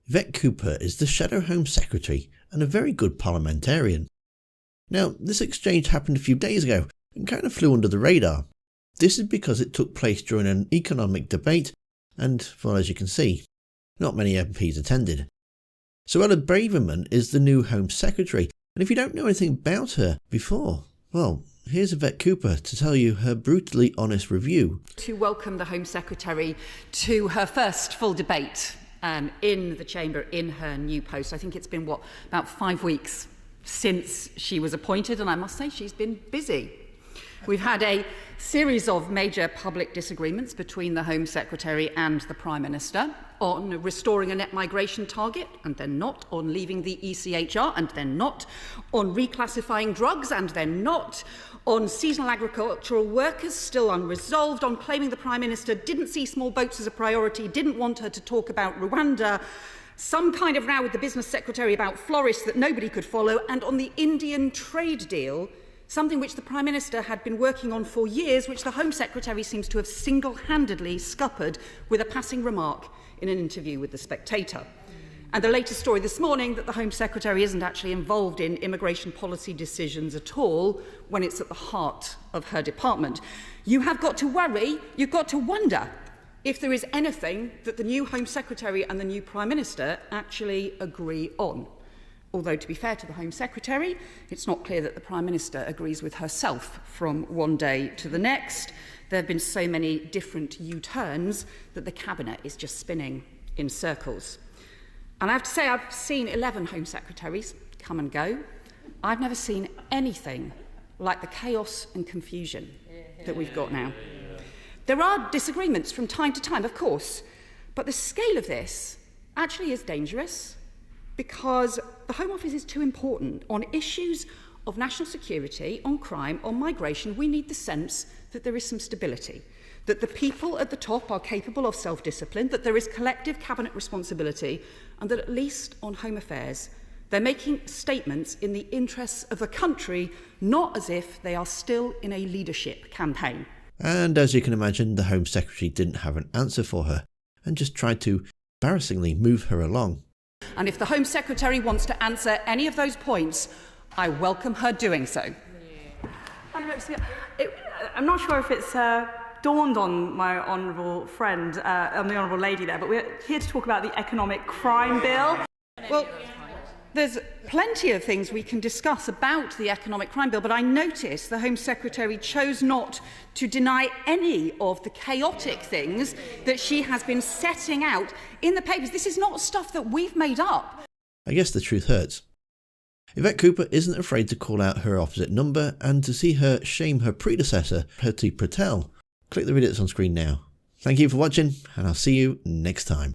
Yvette Cooper is the Shadow Home Secretary and a very good parliamentarian. Now, this exchange happened a few days ago and kind of flew under the radar. This is because it took place during an economic debate and, well, as you can see, not many MPs attended. Suella Braverman is the new Home Secretary, and if you don't know anything about her before, well, here's Yvette Cooper to tell you her brutally honest review. To welcome the Home Secretary to her first full debate in the Chamber in her new post. I think it's been, about 5 weeks since she was appointed, and I must say she's been busy. We've had a series of major public disagreements between the Home Secretary and the Prime Minister on restoring a net migration target, and then not, on leaving the ECHR, and then not, on reclassifying drugs, and then not, on seasonal agricultural workers still unresolved, on claiming the Prime Minister didn't see small boats as a priority, didn't want her to talk about Rwanda, some kind of row with the Business Secretary about florists that nobody could follow, and on the Indian trade deal, something which the Prime Minister had been working on for years, which the Home Secretary seems to have single-handedly scuppered with a passing remark in an interview with The Spectator. And the latest story this morning that the Home Secretary isn't actually involved in immigration policy decisions at all when it's at the heart of her department. You have got to worry, you've got to wonder if there is anything that the new Home Secretary and the new Prime Minister actually agree on. Although, to be fair to the Home Secretary, it's not clear that the Prime Minister agrees with herself from one day to the next. There have been so many different U-turns that the Cabinet is just spinning in circles. And I have to say, I've seen 11 Home Secretaries come and go. I've never seen anything like the chaos and confusion that we've got now. There are disagreements from time to time, of course, but the scale of this actually is dangerous because the Home Office is too important. On issues of national security, on crime, on migration, we need the sense that there is some stability, that the people at the top are capable of self-discipline, that there is collective Cabinet responsibility, and that at least on home affairs, they're making statements in the interests of the country, not as if they are still in a leadership campaign. And as you can imagine, the Home Secretary didn't have an answer for her and just tried to embarrassingly move her along. And if the Home Secretary wants to answer any of those points, I welcome her doing so. I'm not sure if it's dawned on my honourable friend, on the honourable lady there, but we're here to talk about the economic crime bill. Well, there's plenty of things we can discuss about the economic crime bill, but I notice the Home Secretary chose not to deny any of the chaotic things that she has been setting out in the papers. This is not stuff that we've made up. I guess the truth hurts. Yvette Cooper isn't afraid to call out her opposite number and to see her shame her predecessor, Priti Patel. Click the videos on screen now. Thank you for watching, and I'll see you next time.